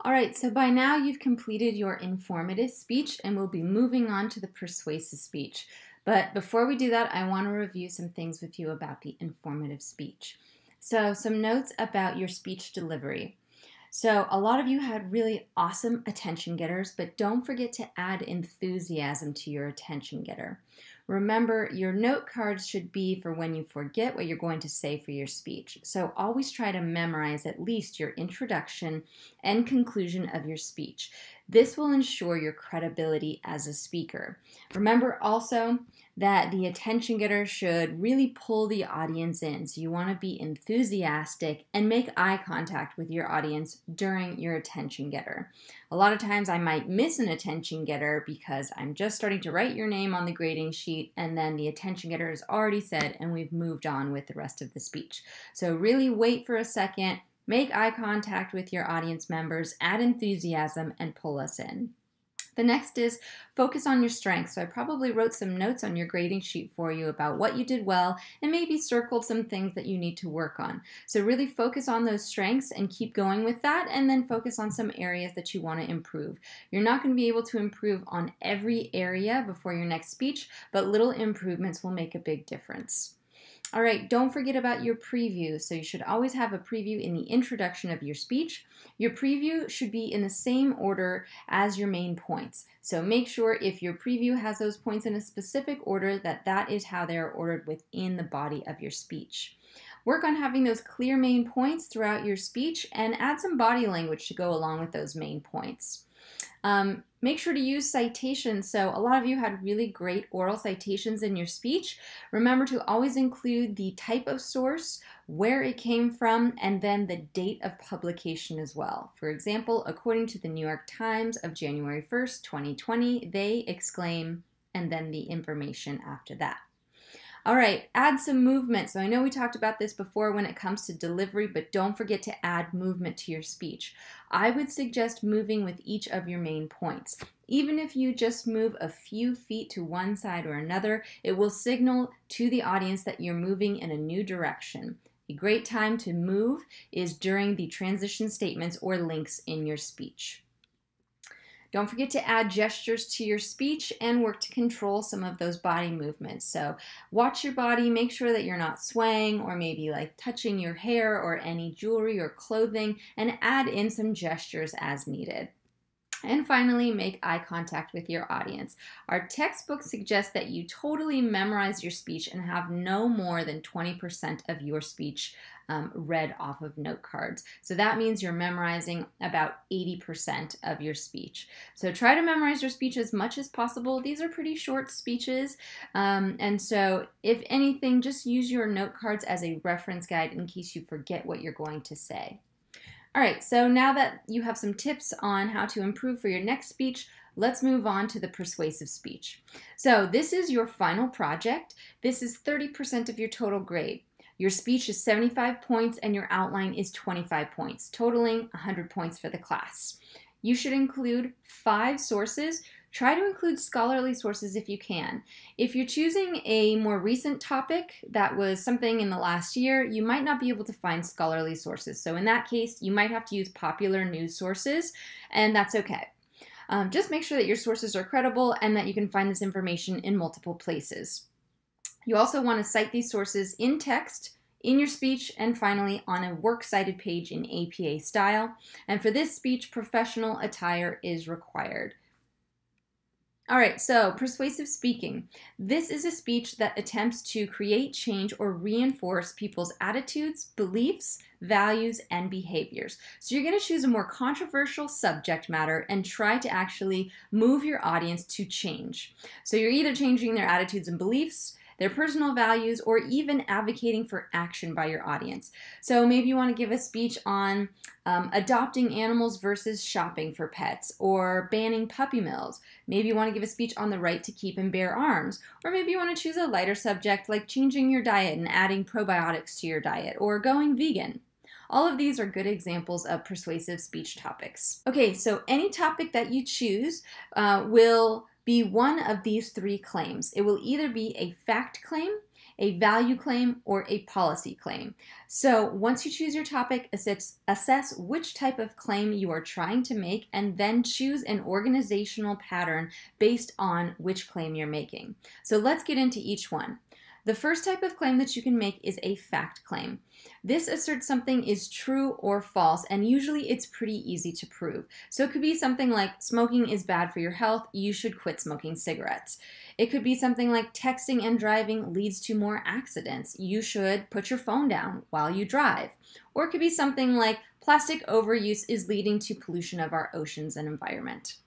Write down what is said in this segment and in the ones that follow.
All right, so by now you've completed your informative speech and we'll be moving on to the persuasive speech. But before we do that, I want to review some things with you about the informative speech. So some notes about your speech delivery. So a lot of you had really awesome attention getters, but don't forget to add enthusiasm to your attention getter. Remember, your note cards should be for when you forget what you're going to say for your speech. So always try to memorize at least your introduction and conclusion of your speech. This will ensure your credibility as a speaker. Remember also that the attention getter should really pull the audience in. So you want to be enthusiastic and make eye contact with your audience during your attention getter. A lot of times I might miss an attention getter because I'm just starting to write your name on the grading sheet and then the attention getter is already said and we've moved on with the rest of the speech. So really wait for a second, make eye contact with your audience members, add enthusiasm, and pull us in. The next is focus on your strengths. So I probably wrote some notes on your grading sheet for you about what you did well and maybe circled some things that you need to work on. So really focus on those strengths and keep going with that, and then focus on some areas that you want to improve. You're not going to be able to improve on every area before your next speech, but little improvements will make a big difference. All right, don't forget about your preview. So you should always have a preview in the introduction of your speech. Your preview should be in the same order as your main points. So make sure if your preview has those points in a specific order that is how they're ordered within the body of your speech. Work on having those clear main points throughout your speech and add some body language to go along with those main points. Make sure to use citations. So a lot of you had really great oral citations in your speech. Remember to always include the type of source, where it came from, and then the date of publication as well. For example, according to the New York Times of January 1st, 2020, they exclaim, and then the information after that. All right, add some movement. So I know we talked about this before when it comes to delivery, but don't forget to add movement to your speech. I would suggest moving with each of your main points. Even if you just move a few feet to one side or another, it will signal to the audience that you're moving in a new direction. A great time to move is during the transition statements or links in your speech. Don't forget to add gestures to your speech and work to control some of those body movements. So watch your body, make sure that you're not swaying or maybe like touching your hair or any jewelry or clothing, and add in some gestures as needed. And finally, make eye contact with your audience. Our textbook suggests that you totally memorize your speech and have no more than 20% of your speech read off of note cards. So that means you're memorizing about 80% of your speech. So try to memorize your speech as much as possible. These are pretty short speeches. And so if anything, just use your note cards as a reference guide in case you forget what you're going to say. All right, so now that you have some tips on how to improve for your next speech, let's move on to the persuasive speech. So this is your final project. This is 30% of your total grade. Your speech is 75 points and your outline is 25 points, totaling 100 points for the class. You should include 5 sources. Try to include scholarly sources if you can. If you're choosing a more recent topic that was something in the last year, you might not be able to find scholarly sources. So in that case, you might have to use popular news sources, and that's okay. Just make sure that your sources are credible and that you can find this information in multiple places. You also want to cite these sources in text, in your speech, and finally on a works cited page in APA style. And for this speech, professional attire is required. All right, so persuasive speaking. This is a speech that attempts to create change or reinforce people's attitudes, beliefs, values, and behaviors. So you're going to choose a more controversial subject matter and try to actually move your audience to change. So you're either changing their attitudes and beliefs, their personal values, or even advocating for action by your audience. So maybe you want to give a speech on adopting animals versus shopping for pets, or banning puppy mills. Maybe you want to give a speech on the right to keep and bear arms, or maybe you want to choose a lighter subject like changing your diet and adding probiotics to your diet, or going vegan. All of these are good examples of persuasive speech topics. Okay, so any topic that you choose will be one of these 3 claims. It will either be a fact claim, a value claim, or a policy claim. So once you choose your topic, assess which type of claim you are trying to make, and then choose an organizational pattern based on which claim you're making. So let's get into each one. The first type of claim that you can make is a fact claim. This asserts something is true or false, and usually it's pretty easy to prove. So it could be something like smoking is bad for your health, you should quit smoking cigarettes. It could be something like texting and driving leads to more accidents, you should put your phone down while you drive. Or it could be something like plastic overuse is leading to pollution of our oceans and environment.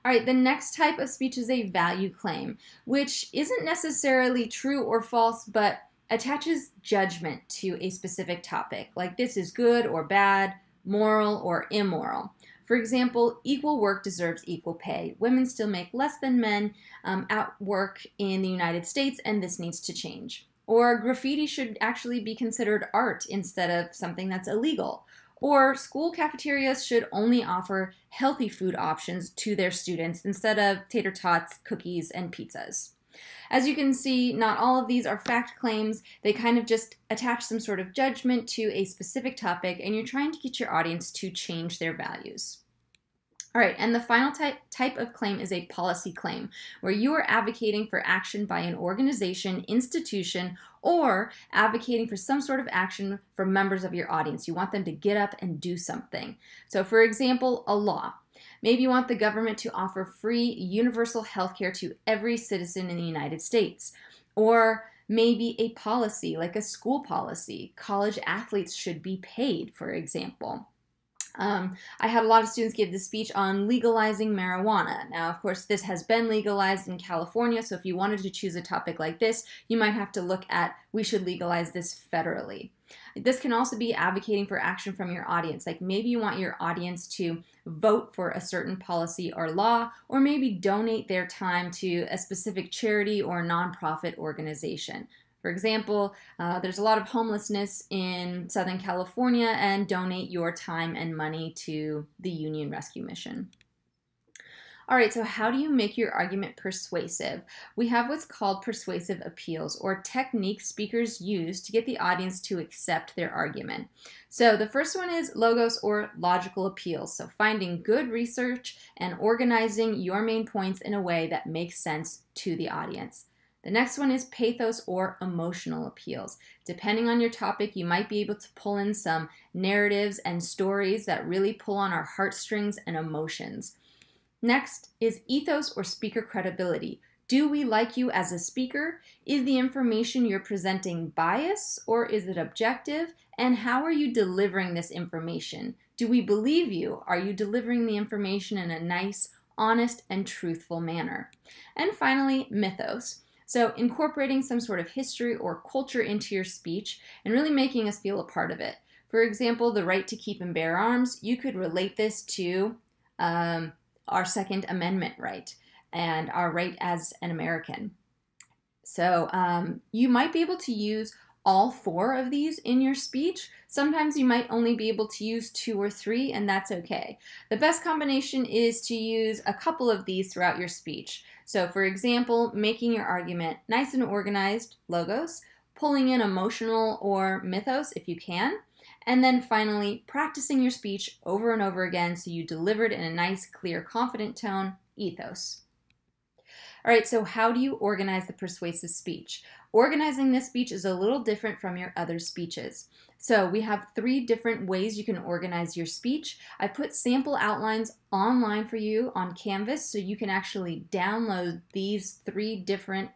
All right, the next type of speech is a value claim, which isn't necessarily true or false, but attaches judgment to a specific topic, like this is good or bad, moral or immoral. For example, equal work deserves equal pay. Women still make less than men at work in the United States, and this needs to change. Or graffiti should actually be considered art instead of something that's illegal. Or school cafeterias should only offer healthy food options to their students instead of tater tots, cookies, and pizzas. As you can see, not all of these are fact claims. They kind of just attach some sort of judgment to a specific topic, and you're trying to get your audience to change their values. All right, and the final type of claim is a policy claim, where you are advocating for action by an organization, institution, or advocating for some sort of action from members of your audience. You want them to get up and do something. So for example, a law. Maybe you want the government to offer free universal health care to every citizen in the United States. Or maybe a policy, like a school policy. College athletes should be paid, for example. I had a lot of students give this speech on legalizing marijuana. Now, of course, this has been legalized in California, so if you wanted to choose a topic like this, you might have to look at we should legalize this federally. This can also be advocating for action from your audience. Like maybe you want your audience to vote for a certain policy or law, or maybe donate their time to a specific charity or nonprofit organization. For example, there's a lot of homelessness in Southern California, and donate your time and money to the Union Rescue Mission. All right, so how do you make your argument persuasive? We have what's called persuasive appeals, or techniques speakers use to get the audience to accept their argument. So the first one is logos, or logical appeals. So finding good research and organizing your main points in a way that makes sense to the audience. The next one is pathos, or emotional appeals. Depending on your topic, you might be able to pull in some narratives and stories that really pull on our heartstrings and emotions. Next is ethos, or speaker credibility. Do we like you as a speaker? Is the information you're presenting biased, or is it objective? And how are you delivering this information? Do we believe you? Are you delivering the information in a nice, honest, and truthful manner? And finally, mythos. So incorporating some sort of history or culture into your speech and really making us feel a part of it. For example, the right to keep and bear arms, you could relate this to our Second Amendment right and our right as an American. So you might be able to use all 4 of these in your speech. Sometimes you might only be able to use 2 or 3, and that's okay. The best combination is to use a couple of these throughout your speech. So for example, making your argument nice and organized, logos, pulling in emotional or mythos if you can, and then finally practicing your speech over and over again so you deliver it in a nice, clear, confident tone, ethos. All right, so how do you organize the persuasive speech? Organizing this speech is a little different from your other speeches. So we have 3 different ways you can organize your speech. I put sample outlines online for you on Canvas so you can actually download these 3 different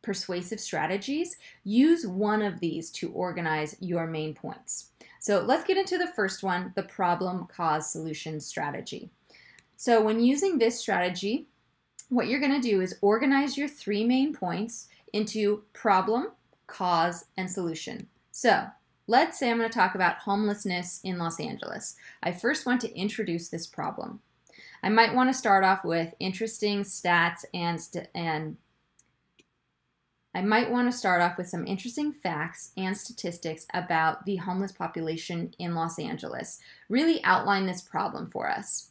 persuasive strategies. Use one of these to organize your main points. So let's get into the first one, the problem, cause, solution strategy. So when using this strategy, what you're going to do is organize your 3 main points into problem, cause, and solution. So let's say I'm going to talk about homelessness in Los Angeles. I first want to introduce this problem. I might want to start off with interesting stats and I might want to start off with some interesting facts and statistics about the homeless population in Los Angeles. Really outline this problem for us.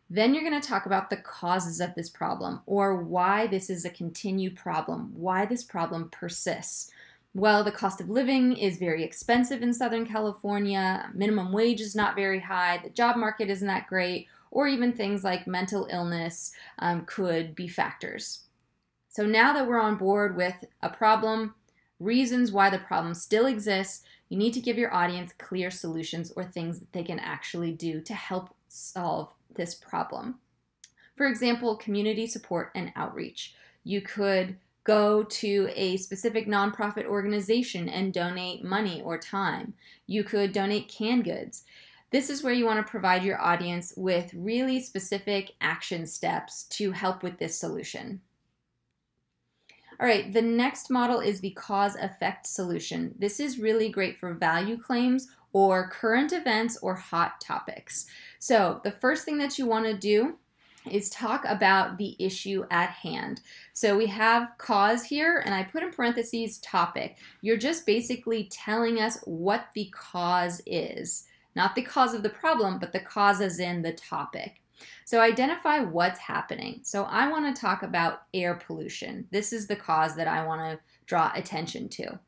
Then you're going to talk about the causes of this problem, or why this is a continued problem, why this problem persists. Well, the cost of living is very expensive in Southern California, minimum wage is not very high, the job market isn't that great, or even things like mental illness could be factors. So now that we're on board with a problem, reasons why the problem still exists, you need to give your audience clear solutions or things that they can actually do to help solve this problem. For example, community support and outreach. You could go to a specific nonprofit organization and donate money or time. You could donate canned goods. This is where you want to provide your audience with really specific action steps to help with this solution. All right, the next model is the cause-effect solution. This is really great for value claims or current events or hot topics. So the first thing that you want to do is talk about the issue at hand. So we have cause here, and I put in parentheses topic. You're just basically telling us what the cause is. Not the cause of the problem, but the cause as in the topic. So identify what's happening. So I want to talk about air pollution. This is the cause that I want to draw attention to.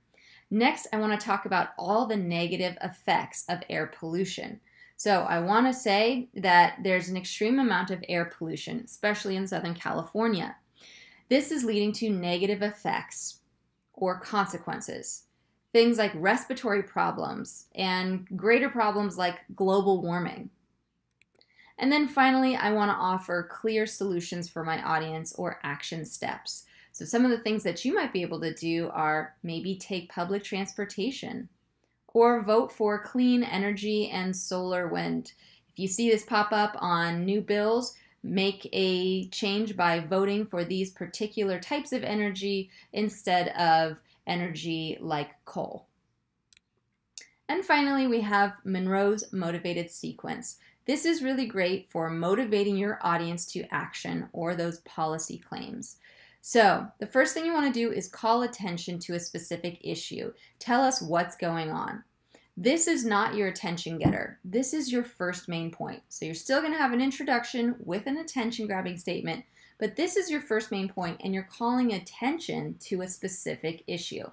Next, I want to talk about all the negative effects of air pollution. So I want to say that there's an extreme amount of air pollution, especially in Southern California. This is leading to negative effects or consequences. Things like respiratory problems and greater problems like global warming. And then finally, I want to offer clear solutions for my audience or action steps. So some of the things that you might be able to do are maybe take public transportation or vote for clean energy and solar wind. If you see this pop up on new bills, make a change by voting for these particular types of energy instead of energy like coal. And finally, we have Monroe's motivated sequence. This is really great for motivating your audience to action or those policy claims. So the first thing you want to do is call attention to a specific issue. Tell us what's going on. This is not your attention getter. This is your first main point. So you're still going to have an introduction with an attention grabbing statement, but this is your first main point and you're calling attention to a specific issue.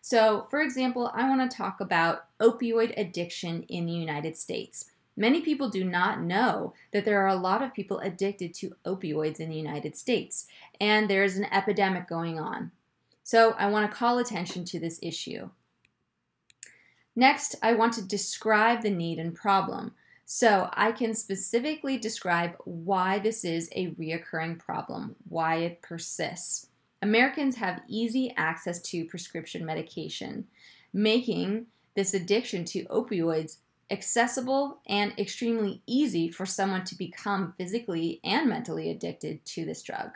So for example, I want to talk about opioid addiction in the United States. Many people do not know that there are a lot of people addicted to opioids in the United States, and there is an epidemic going on. So I want to call attention to this issue. Next, I want to describe the need and problem. So I can specifically describe why this is a reoccurring problem, why it persists. Americans have easy access to prescription medication, making this addiction to opioids accessible and extremely easy for someone to become physically and mentally addicted to this drug.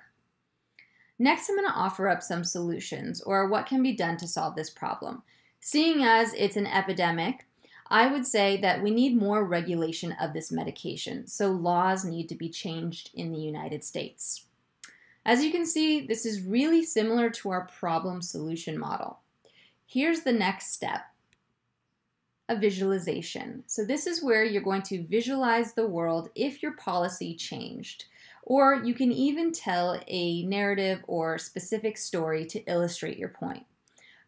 Next, I'm going to offer up some solutions or what can be done to solve this problem. Seeing as it's an epidemic, I would say that we need more regulation of this medication, so laws need to be changed in the United States. As you can see, this is really similar to our problem-solution model. Here's the next step. A visualization. So this is where you're going to visualize the world if your policy changed. Or you can even tell a narrative or specific story to illustrate your point.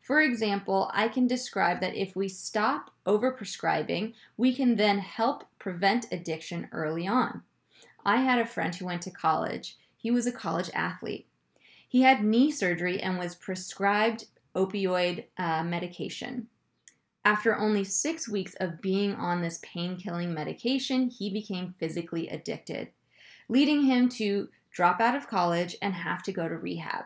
For example, I can describe that if we stop overprescribing, we can then help prevent addiction early on. I had a friend who went to college. He was a college athlete. He had knee surgery and was prescribed opioid medication. After only 6 weeks of being on this pain-killing medication, he became physically addicted, leading him to drop out of college and have to go to rehab.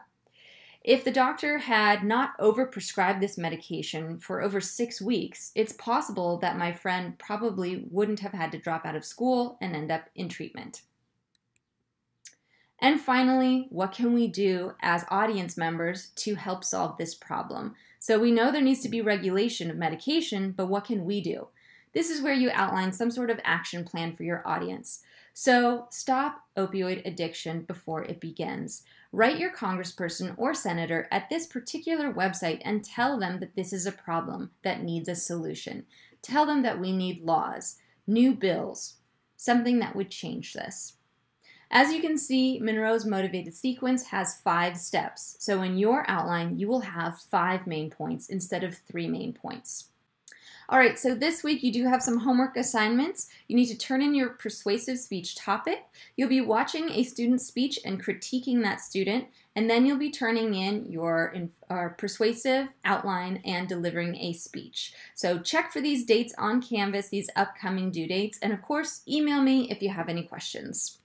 If the doctor had not overprescribed this medication for over 6 weeks, it's possible that my friend probably wouldn't have had to drop out of school and end up in treatment. And finally, what can we do as audience members to help solve this problem? So we know there needs to be regulation of medication, but what can we do? This is where you outline some sort of action plan for your audience. So stop opioid addiction before it begins. Write your congressperson or senator at this particular website and tell them that this is a problem that needs a solution. Tell them that we need laws, new bills, something that would change this. As you can see, Monroe's motivated sequence has 5 steps. So in your outline, you will have 5 main points instead of 3 main points. All right, so this week you do have some homework assignments. You need to turn in your persuasive speech topic. You'll be watching a student's speech and critiquing that student, and then you'll be turning in your persuasive outline and delivering a speech. So check for these dates on Canvas, these upcoming due dates, and of course, email me if you have any questions.